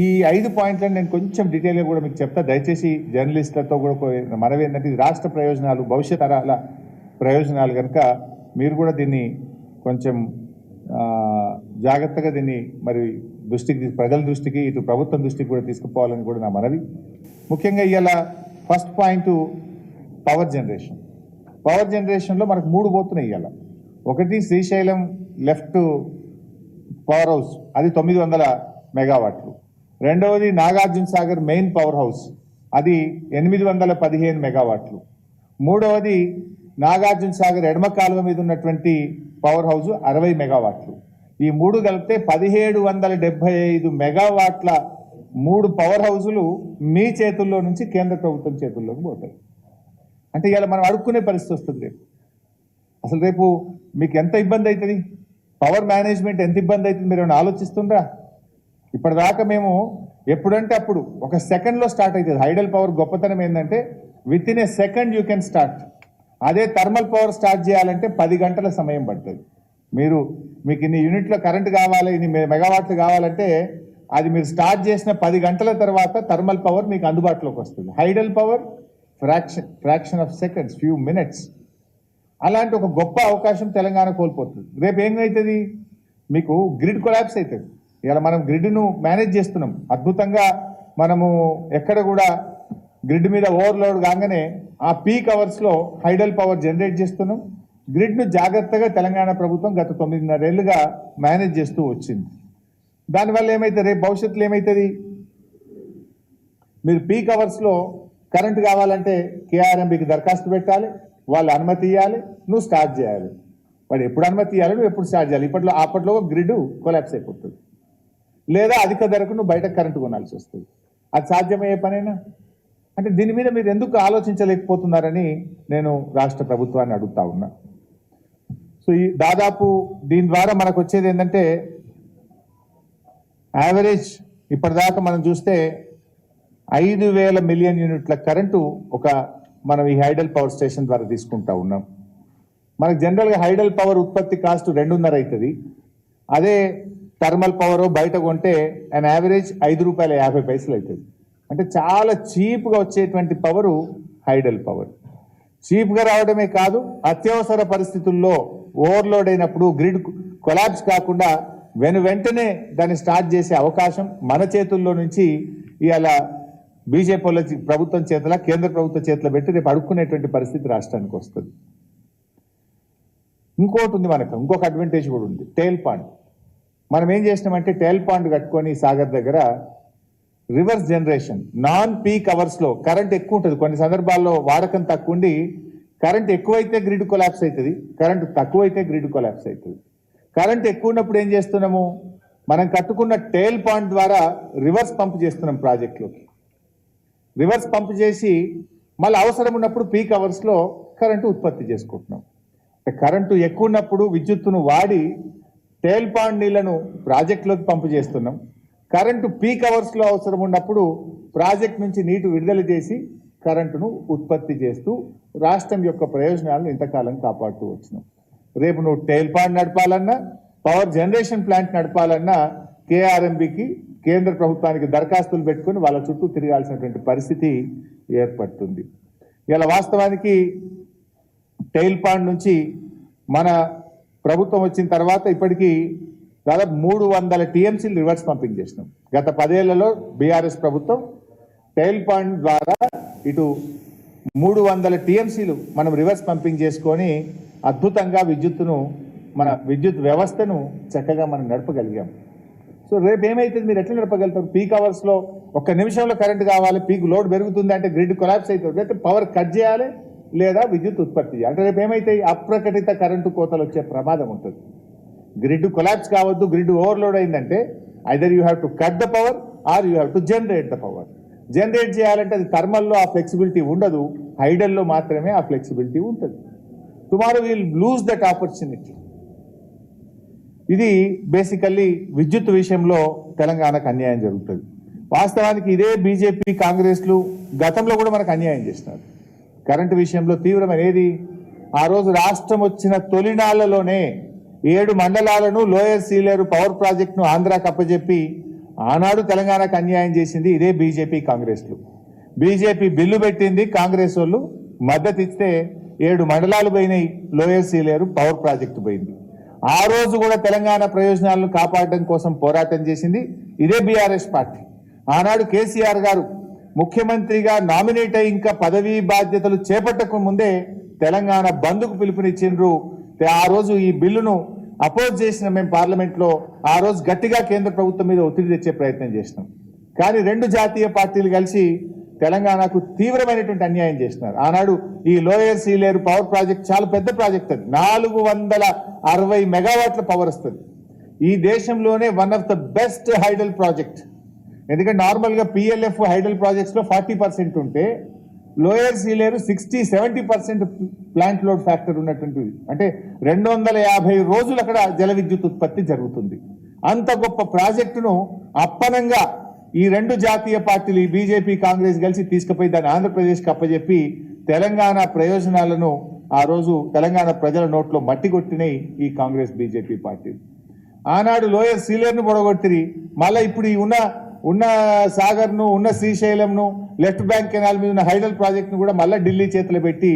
ఈ 5 పాయింట్లను నేను కొంచెం డీటెయిల్గా కూడా మీకు చెప్తా. దయచేసి జర్నలిస్టులతో కూడా మనవి ఏంటంటే ఇది రాష్ట్ర ప్రయోజనాలు, భవిష్యత్ తరాల ప్రయోజనాలు కనుక మీరు కూడా దీన్ని కొంచెం జాగ్రత్తగా దీన్ని మరి దృష్టికి, ప్రజల దృష్టికి, ఇటు ప్రభుత్వం దృష్టికి కూడా తీసుకుపోవాలని కూడా నా మనవి. ముఖ్యంగా ఇవాళ first point power generation. Power జనరేషన్లో మనకు 3 పోతున్నాయి ఇవాళ. ఒకటి శ్రీశైలం లెఫ్ట్ పవర్ హౌస్, అది 900 మెగావాట్లు. రెండవది Nagarjuna Sagar main power house, అది 815 మెగావాట్లు. మూడవది నాగార్జున సాగర్ ఎడమ కాలువ మీద ఉన్నటువంటి పవర్ హౌస్ 60 మెగావాట్లు. ఈ 3 కలిపితే 1775 మెగావాట్ల 3 పవర్ హౌజులు మీ చేతుల్లో నుంచి కేంద్ర ప్రభుత్వం చేతుల్లోకి పోతాయి. అంటే ఇవాళ మనం అడుక్కునే పరిస్థితి వస్తుంది రేపు. అసలు రేపు మీకు ఎంత ఇబ్బంది అవుతుంది, పవర్ మేనేజ్మెంట్ ఎంత ఇబ్బంది అవుతుంది మీరు ఏమైనా ఆలోచిస్తుండ్రా? ఇప్పటిదాకా మేము ఎప్పుడంటే అప్పుడు ఒక సెకండ్లో స్టార్ట్ అవుతుంది. హైడల్ పవర్ గొప్పతనం ఏంటంటే with in a second you can start. అదే థర్మల్ పవర్ స్టార్ట్ చేయాలంటే 10 గంటల సమయం పడుతుంది. మీకు ఇన్ని యూనిట్ల కరెంట్ కావాలి, ఇన్ని మెగావాట్లు కావాలంటే అది మీరు స్టార్ట్ చేసిన 10 గంటల తర్వాత థర్మల్ పవర్ మీకు అందుబాటులోకి వస్తుంది. Hydel power fraction of seconds, few minutes. అలాంటి ఒక గొప్ప అవకాశం తెలంగాణ కోల్పోతుంది. రేపు ఏమవుతుంది, మీకు గ్రిడ్ కొలాప్స్ అవుతుంది. ఇలా మనం గ్రిడ్ను మేనేజ్ చేస్తున్నాం అద్భుతంగా. మనము ఎక్కడ కూడా గ్రిడ్ మీద ఓవర్లోడ్ కాగానే ఆ పీక్ అవర్స్లో హైడల్ పవర్ జనరేట్ చేస్తున్నాం. గ్రిడ్ను జాగ్రత్తగా తెలంగాణ ప్రభుత్వం గత 9.5 ఏళ్లుగా మేనేజ్ చేస్తూ వచ్చింది. దానివల్ల ఏమవుతుంది, రేపు భవిష్యత్తులో ఏమవుతుంది, మీరు పీక్ అవర్స్లో కరెంట్ కావాలంటే కేఆర్ఎంబీకి దరఖాస్తు పెట్టాలి, వాళ్ళు అనుమతి ఇవ్వాలి, నువ్వు స్టార్ట్ చేయాలి. వాడు ఎప్పుడు అనుమతి ఇవ్వాలి, నువ్వు ఎప్పుడు స్టార్ట్ చేయాలి. అప్పట్లో గ్రిడ్ కొలాప్స్ అయిపోతుంది. లేదా అధిక ధరకు నువ్వు బయట కరెంటు కొనాల్సి వస్తుంది. అది సాధ్యమయ్యే పనేనా? అంటే దీని మీద మీరు ఎందుకు ఆలోచించలేకపోతున్నారని నేను రాష్ట్ర ప్రభుత్వాన్ని అడుగుతా ఉన్నా. సో ఈ దాదాపు దీని ద్వారా మనకు వచ్చేది ఏంటంటే యావరేజ్ ఇప్పటిదాకా మనం చూస్తే 5,000 మిలియన్ యూనిట్ల కరెంటు మనం ఈ హైడల్ పవర్ స్టేషన్ ద్వారా తీసుకుంటా ఉన్నాం. మనకు జనరల్గా హైడల్ పవర్ ఉత్పత్తి కాస్ట్ 2.5 అవుతుంది. అదే థర్మల్ పవర్ బయట కొంటే అండ్ యావరేజ్ ₹5.50 అవుతుంది. అంటే చాలా చీప్గా వచ్చేటువంటి పవరు హైడల్ పవర్. చీప్గా రావడమే కాదు, అత్యవసర పరిస్థితుల్లో ఓవర్లోడ్ అయినప్పుడు గ్రిడ్ కొలాప్స్ కాకుండా వెంటనే దాన్ని స్టార్ట్ చేసే అవకాశం మన చేతుల్లో నుంచి ఇవాళ బీజేపీ ప్రభుత్వం చేతుల, కేంద్ర ప్రభుత్వ చేతిలో పెట్టి రేపు అడుక్కునేటువంటి పరిస్థితి రాష్ట్రానికి వస్తుంది. ఇంకోటి ఉంది, మనకు ఇంకొక అడ్వాంటేజ్ కూడా ఉంది, టేల్ పాండ్. మనం ఏం చేసినామంటే టేల్ పాండ్ కట్టుకొని సాగర్ దగ్గర రివర్స్ జనరేషన్, నాన్ పీక్ అవర్స్లో కరెంట్ ఎక్కువ ఉంటుంది. కొన్ని సందర్భాల్లో వాడకం తక్కువ ఉండి కరెంట్ ఎక్కువైతే గ్రిడ్ కొలాప్స్ అవుతుంది, కరెంట్ తక్కువైతే గ్రిడ్ కొలాప్స్ అవుతుంది. కరెంట్ ఎక్కువ ఉన్నప్పుడు ఏం చేస్తున్నాము, మనం కట్టుకున్న టేల్ పాండ్ ద్వారా రివర్స్ పంప్ చేస్తున్నాం ప్రాజెక్టులోకి. రివర్స్ పంప్ చేసి మళ్ళీ అవసరం ఉన్నప్పుడు పీక్ అవర్స్లో కరెంటు ఉత్పత్తి చేసుకుంటున్నాం. కరెంటు ఎక్కువ ఉన్నప్పుడు విద్యుత్తును వాడి టేల్ పాండ్ నీళ్లను ప్రాజెక్టులోకి పంపు చేస్తున్నాం. కరెంటు పీక్ అవర్స్లో అవసరం ఉన్నప్పుడు ప్రాజెక్ట్ నుంచి నీటి విడుదల చేసి కరెంటును ఉత్పత్తి చేస్తూ రాష్ట్రం యొక్క ప్రయోజనాలను ఇంతకాలం కాపాడుతూ వచ్చినాం. రేపు నువ్వు టేల్ పాండ్ నడపాలన్నా, పవర్ జనరేషన్ ప్లాంట్ నడపాలన్నా కేఆర్ఎంబీకి, కేంద్ర ప్రభుత్వానికి దరఖాస్తులు పెట్టుకుని వాళ్ళ చుట్టూ తిరగాల్సినటువంటి పరిస్థితి ఏర్పడుతుంది. ఇలా వాస్తవానికి టైల్ పాండ్ నుంచి మన ప్రభుత్వం వచ్చిన తర్వాత ఇప్పటికీ దాదాపు 300 టీఎంసీలు రివర్స్ పంపింగ్ చేసినాం. గత 10 ఏళ్లలో బీఆర్ఎస్ ప్రభుత్వం టైల్ పాండ్ ద్వారా ఇటు 300 టీఎంసీలు మనం రివర్స్ పంపింగ్ చేసుకొని అద్భుతంగా మన విద్యుత్ వ్యవస్థను చక్కగా మనం నడపగలిగాం. సో రేపు ఏమైతుంది, మీరు ఎట్లా నడపగలుగుతారు? పీక్ అవర్స్లో 1 నిమిషంలో కరెంట్ కావాలి, పీక్ లోడ్ పెరుగుతుంది అంటే గ్రిడ్ కొలాప్స్ అవుతుంది, లేకపోతే పవర్ కట్ చేయాలి, లేదా విద్యుత్ ఉత్పత్తి చేయాలి. అంటే రేపు ఏమైతే అప్రకటిత కరెంటు కోతలు వచ్చే ప్రమాదం ఉంటుంది. గ్రిడ్ కొలాప్స్ కావద్దు, గ్రిడ్ ఓవర్లోడ్ అయిందంటే either you have to cut the power or you have to generate the power. Generate చేయాలంటే అది థర్మల్లో ఆ ఫ్లెక్సిబిలిటీ ఉండదు, హైడల్లో మాత్రమే ఆ ఫ్లెక్సిబిలిటీ ఉంటుంది. Tomorrow will lose that opportunity. ఇది బేసికల్లీ విద్యుత్ విషయంలో తెలంగాణకు అన్యాయం జరుగుతుంది. వాస్తవానికి ఇదే బీజేపీ కాంగ్రెస్లు గతంలో కూడా మనకు అన్యాయం చేస్తున్నారు కరెంటు విషయంలో. తీవ్రమైనది ఆ రోజు రాష్ట్రం వచ్చిన తొలినాళ్లలోనే 7 మండలాలను లోయర్ సీలేరు పవర్ ప్రాజెక్టును ఆంధ్రాకి అప్పచెప్పి ఆనాడు తెలంగాణకు అన్యాయం చేసింది ఇదే బీజేపీ కాంగ్రెస్లు. బీజేపీ బిల్లు పెట్టింది, కాంగ్రెస్ వాళ్ళు మద్దతు ఇస్తే 7 మండలాలు పోయినాయి, లోయర్ సీలేరు పవర్ ప్రాజెక్టు పోయింది. ఆ రోజు కూడా తెలంగాణ ప్రయోజనాలను కాపాడడం కోసం పోరాటం చేసింది ఇదే బీఆర్ఎస్ పార్టీ. ఆనాడు కేసీఆర్ గారు ముఖ్యమంత్రిగా నామినేట్ అయి ఇంకా పదవీ బాధ్యతలు చేపట్టక ముందే తెలంగాణ బంద్కు పిలుపునిచ్చిండ్రు. ఆ రోజు ఈ బిల్లును అపోజ్ చేసిన మేము పార్లమెంట్లో ఆ రోజు గట్టిగా కేంద్ర ప్రభుత్వం మీద ఒత్తిడి తెచ్చే ప్రయత్నం చేసినాం. కానీ 2 జాతీయ పార్టీలు కలిసి తెలంగాణకు తీవ్రమైనటువంటి అన్యాయం చేసినారు. ఆనాడు ఈ లోయర్ సీలేరు పవర్ ప్రాజెక్ట్ చాలా పెద్ద ప్రాజెక్ట్, అది 460 మెగావాట్ల పవర్ వస్తుంది. ఈ దేశంలోనే one of the best hydel project. ఎందుకంటే నార్మల్గా PLF హైడల్ ప్రాజెక్ట్స్లో 40% ఉంటే lower Sileru 60-70% plant load factor ఉన్నటువంటిది. అంటే 250 రోజులు అక్కడ జల విద్యుత్ ఉత్పత్తి జరుగుతుంది. అంత గొప్ప ప్రాజెక్టును అప్పనంగా ఈ 2 జాతీయ పార్టీలు, ఈ బీజేపీ కాంగ్రెస్ కలిసి తీసుకుపోయి దాన్ని ఆంధ్రప్రదేశ్కి అప్పచెప్పి తెలంగాణ ప్రయోజనాలను ఆ రోజు తెలంగాణ ప్రజల నోట్లో మట్టి కొట్టినాయి ఈ కాంగ్రెస్ బీజేపీ పార్టీలు. ఆనాడు లోయర్ సీలేరును పొడగొట్టిరి, మళ్ళీ ఇప్పుడు ఈ ఉన్న సాగర్ను, ఉన్న శ్రీశైలంను, లెఫ్ట్ బ్యాంక్ కెనాల్ మీద ఉన్న హైడల్ ప్రాజెక్టును కూడా మళ్ళీ ఢిల్లీ చేతిలో పెట్టి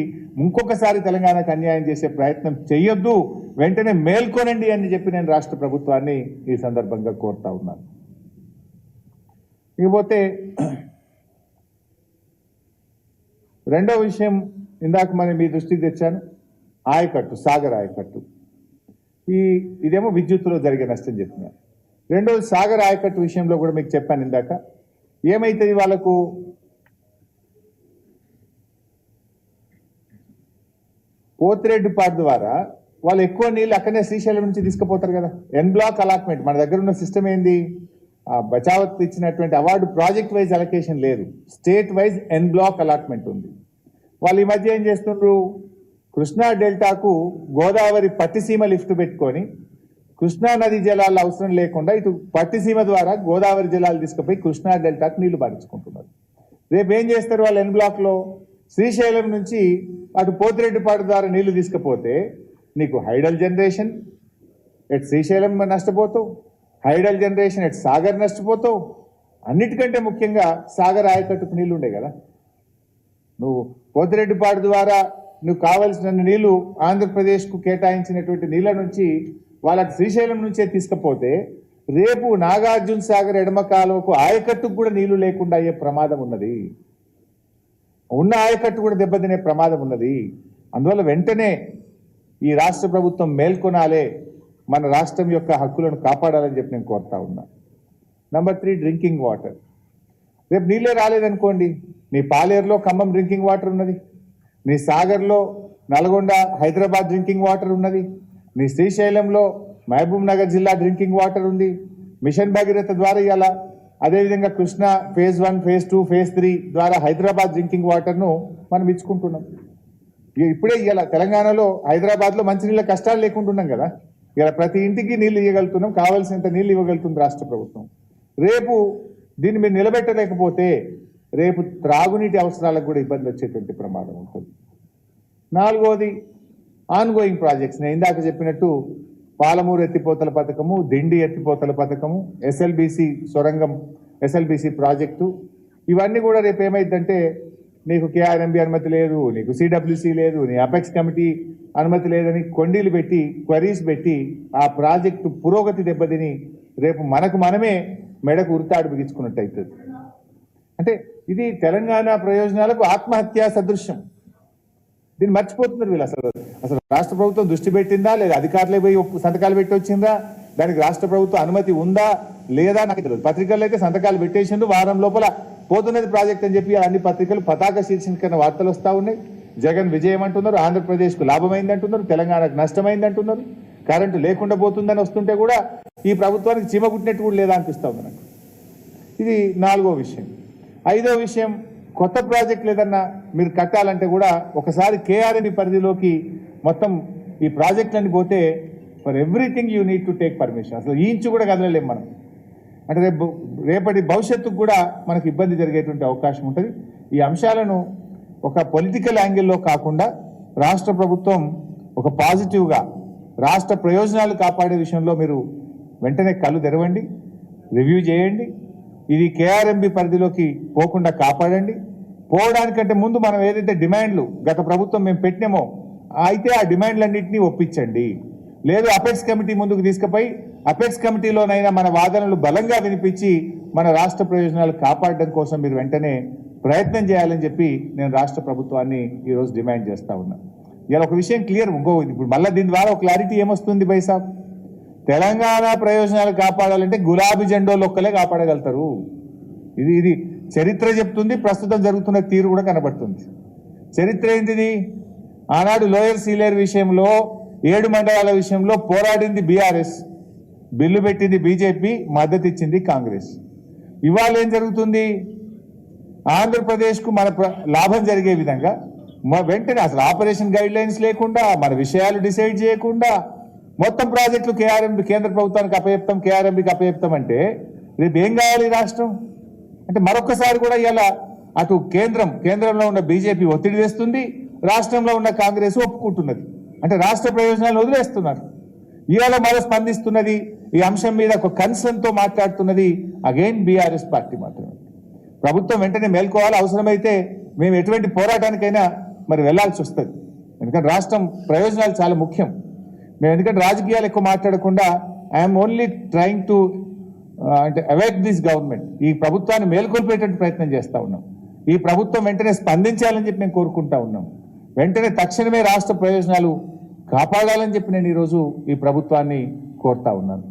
ఇంకొకసారి తెలంగాణకు అన్యాయం చేసే ప్రయత్నం చేయొద్దు, వెంటనే మేల్కొనండి అని చెప్పి నేను రాష్ట్ర ప్రభుత్వాన్ని ఈ సందర్భంగా కోరుతా ఉన్నాను. ఇకపోతే రెండో విషయం ఇందాక మనం మీ దృష్టికి తెచ్చాను, ఆయకట్టు, సాగర్ ఆయకట్టు. ఇదేమో విద్యుత్తులో జరిగే నష్టం చెప్పినారు. రెండోది సాగర్ ఆయకట్టు విషయంలో కూడా మీకు చెప్పాను ఇందాక. ఏమైతుంది, వాళ్ళకు పోతిరెడ్డిపాడు ద్వారా వాళ్ళు ఎక్కువ నీళ్ళు అక్కడనే శ్రీశైలం నుంచి తీసుకుపోతారు కదా. ఎన్ బ్లాక్ అలాట్మెంట్ మన దగ్గర ఉన్న సిస్టమ్ ఏంది, బచావత్ ఇచ్చినటువంటి అవార్డు ప్రాజెక్ట్ వైజ్ అలొకేషన్ లేదు, స్టేట్ వైజ్ ఎన్ బ్లాక్ అలాట్మెంట్ ఉంది. వాళ్ళు ఈ మధ్య ఏం చేస్తుండ్రు, కృష్ణా డెల్టాకు గోదావరి పట్టిసీమ లిఫ్ట్ పెట్టుకొని కృష్ణా నది జలాలు అవసరం లేకుండా ఇటు పట్టిసీమ ద్వారా గోదావరి జలాలు తీసుకుపోయి కృష్ణా డెల్టాకు నీళ్లు పారించుకుంటున్నారు. రేపు ఏం చేస్తారు వాళ్ళు ఎన్ బ్లాక్లో, శ్రీశైలం నుంచి అటు పోతిరెడ్డిపాడు ద్వారా నీళ్లు తీసుకుపోతే నీకు హైడల్ జనరేషన్ ఎట్ శ్రీశైలం నష్టపోతావు, హైడల్ జనరేషన్ ఎట్ సాగర్ నష్టపోతావు. అన్నిటికంటే ముఖ్యంగా సాగర్ ఆయకట్టుకు నీళ్లు ఉండే కదా. నువ్వు పోతిరెడ్డిపాడు ద్వారా నువ్వు కావలసిన నీళ్లు ఆంధ్రప్రదేశ్కు కేటాయించినటువంటి నీళ్ల నుంచి వాళ్ళకి శ్రీశైలం నుంచే తీసుకపోతే రేపు నాగార్జున సాగర్ ఎడమ కాలువకు ఆయకట్టుకు కూడా నీళ్లు లేకుండా అయ్యే ప్రమాదం ఉన్నది, ఉన్న ఆయకట్టు కూడా దెబ్బతినే ప్రమాదం ఉన్నది. అందువల్ల వెంటనే ఈ రాష్ట్ర ప్రభుత్వం మేల్కొనాలే, మన రాష్ట్రం యొక్క హక్కులను కాపాడాలని చెప్పి నేను కోరుతా ఉన్నా. Number 3, drinking water. రేపు నీళ్ళే రాలేదనుకోండి, నీ పాలేరులో ఖమ్మం డ్రింకింగ్ వాటర్ ఉన్నది, నీ సాగర్లో నల్గొండ హైదరాబాద్ డ్రింకింగ్ వాటర్ ఉన్నది, నీ శ్రీశైలంలో మహబూబ్ నగర్ జిల్లా డ్రింకింగ్ వాటర్ ఉంది. మిషన్ భగీరథ ద్వారా ఇవాళ అదేవిధంగా కృష్ణా ఫేజ్ 1, ఫేజ్ 2, ఫేజ్ 3 ద్వారా హైదరాబాద్ డ్రింకింగ్ వాటర్ను మనం ఇచ్చుకుంటున్నాం. ఇప్పుడే ఇవాళ తెలంగాణలో హైదరాబాద్లో మంచినీళ్ళ కష్టాలు లేకుండా ఉన్నాం కదా. ఇలా ప్రతి ఇంటికి నీళ్లు ఇవ్వగలుగుతున్నాం, కావాల్సినంత నీళ్లు ఇవ్వగలుగుతుంది రాష్ట్ర ప్రభుత్వం. రేపు దీన్ని మీరు నిలబెట్టలేకపోతే రేపు త్రాగునీటి అవసరాలకు కూడా ఇబ్బంది వచ్చేటువంటి ప్రమాదం ఉంటుంది. 4వది ఆన్గోయింగ్ ప్రాజెక్ట్స్. నేను ఇందాక చెప్పినట్టు పాలమూరు ఎత్తిపోతల పథకము, దిండి ఎత్తిపోతల పథకము, ఎస్ఎల్బిసి సొరంగం, ఎస్ఎల్బిసి ప్రాజెక్టు, ఇవన్నీ కూడా రేపు ఏమైందంటే నీకు కేఆర్ఎంబి అనుమతి లేదు, నీకు సిడబ్ల్యూసి లేదు, నీ అపెక్స్ కమిటీ అనుమతి లేదని కొండీలు పెట్టి క్వరీస్ పెట్టి ఆ ప్రాజెక్టు పురోగతి దెబ్బతిని రేపు మనకు మనమే మెడకు ఉరితాడు బిగించుకున్నట్టు అవుతుంది. అంటే ఇది తెలంగాణ ప్రయోజనాలకు ఆత్మహత్యా సదృశ్యం. దీన్ని మర్చిపోతున్నారు వీళ్ళు. అసలు రాష్ట్ర ప్రభుత్వం దృష్టి పెట్టిందా లేదా, అధికారులే పోయి సంతకాలు పెట్టి వచ్చిందా, దానికి రాష్ట్ర ప్రభుత్వం అనుమతి ఉందా లేదా నాకు తెలియదు. పత్రికల్లో అయితే సంతకాలు పెట్టేసిండు, వారం లోపల పోతున్నది ప్రాజెక్ట్ అని చెప్పి అన్ని పత్రికలు పతాక శీర్షికన వార్తలు వస్తూ ఉన్నాయి. జగన్ విజయం అంటున్నారు, ఆంధ్రప్రదేశ్కు లాభమైంది అంటున్నారు, తెలంగాణకు నష్టమైంది అంటున్నారు, కరెంటు లేకుండా పోతుందని వస్తుంటే కూడా ఈ ప్రభుత్వానికి చీమ కుట్టినట్టు కూడా లేదా అనిపిస్తూ ఉంది నాకు. ఇది 4వ విషయం. 5వ విషయం, కొత్త ప్రాజెక్టులు ఏదన్నా మీరు కట్టాలంటే కూడా ఒకసారి కేఆర్ఎంబి పరిధిలోకి మొత్తం ఈ ప్రాజెక్టులన్నీ పోతే for everything you need to take permission. అసలు ఈ ఇంచు కూడా కదలలేము మనం. అంటే రేపటి భవిష్యత్తుకు కూడా మనకు ఇబ్బంది జరిగేటువంటి అవకాశం ఉంటుంది. ఈ అంశాలను ఒక పొలిటికల్ యాంగిల్లో కాకుండా రాష్ట్ర ప్రభుత్వం ఒక పాజిటివ్గా రాష్ట్ర ప్రయోజనాలు కాపాడే విషయంలో మీరు వెంటనే కళ్ళు తెరవండి. రివ్యూ చేయండి. ఇది కేఆర్ఎంబి పరిధిలోకి పోకుండా కాపాడండి. పోవడానికంటే ముందు మనం ఏదైతే డిమాండ్లు గత ప్రభుత్వం మేము పెట్టినామో అయితే ఆ డిమాండ్లన్నింటినీ ఒప్పించండి. లేదు అపెక్స్ కమిటీ ముందుకు తీసుకుపోయి అపెక్స్ కమిటీలోనైనా మన వాదనలు బలంగా వినిపించి మన రాష్ట్ర ప్రయోజనాలు కాపాడడం కోసం మీరు వెంటనే ప్రయత్నం చేయాలని చెప్పి నేను రాష్ట్ర ప్రభుత్వాన్ని ఈరోజు డిమాండ్ చేస్తా ఉన్నా. ఇలా ఒక విషయం క్లియర్ ఇప్పుడు మళ్ళీ దీని ద్వారా ఒక క్లారిటీ ఏమొస్తుంది బైసాబ్, తెలంగాణ ప్రయోజనాలు కాపాడాలంటే గులాబీ జెండోలు ఒక్కలే కాపాడగలుగుతారు. ఇది చరిత్ర చెప్తుంది, ప్రస్తుతం జరుగుతున్న తీరు కూడా కనబడుతుంది. చరిత్ర ఏంటిది? ఆనాడు లోయర్ సీలేరు విషయంలో 7 మండలాల విషయంలో పోరాడింది బీఆర్ఎస్, బిల్లు పెట్టింది బీజేపీ, మద్దతు ఇచ్చింది కాంగ్రెస్. ఇవాళ ఏం జరుగుతుంది? ఆంధ్రప్రదేశ్కు మన లాభం జరిగే విధంగా వెంటనే అసలు ఆపరేషన్ గైడ్ లైన్స్ లేకుండా మన విషయాలు డిసైడ్ చేయకుండా మొత్తం ప్రాజెక్టులు కేఆర్ఎంబి కేంద్ర ప్రభుత్వానికి అప్పచెప్తాం, కేఆర్ఎంబికి అప్పచెప్తాం అంటే రేపు ఏం కావాలి రాష్ట్రం? అంటే మరొకసారి కూడా ఇలా అటు కేంద్రంలో ఉన్న బీజేపీ ఒత్తిడి వేస్తుంది, రాష్ట్రంలో ఉన్న కాంగ్రెస్ ఒప్పుకుంటున్నది. అంటే రాష్ట్ర ప్రయోజనాలు వదిలేస్తున్నారు. ఇవాళ మరో స్పందిస్తున్నది ఈ అంశం మీద ఒక కన్సర్న్తో మాట్లాడుతున్నది అగైన్ బీఆర్ఎస్ పార్టీ మాత్రమే. ప్రభుత్వం వెంటనే మేల్కోవాలి. అవసరమైతే మేము ఎటువంటి పోరాటానికైనా మరి వెళ్లాల్సి వస్తుంది. ఎందుకంటే రాష్ట్రం ప్రయోజనాలు చాలా ముఖ్యం. మేము ఎందుకంటే రాజకీయాలు ఎక్కువ మాట్లాడకుండా ఐఎమ్ ఓన్లీ ట్రయింగ్ టు అంటే అవేక్ దిస్ గవర్నమెంట్, ఈ ప్రభుత్వాన్ని మేల్కొల్పేటట్టు ప్రయత్నం చేస్తూ ఉన్నాం. ఈ ప్రభుత్వం వెంటనే స్పందించాలని చెప్పి మేము కోరుకుంటా ఉన్నాం. వెంటనే తక్షణమే రాష్ట్ర ప్రయోజనాలు కాపాడాలని చెప్పి నేను ఈరోజు ఈ ప్రభుత్వాన్ని కోరుతా ఉన్నాను.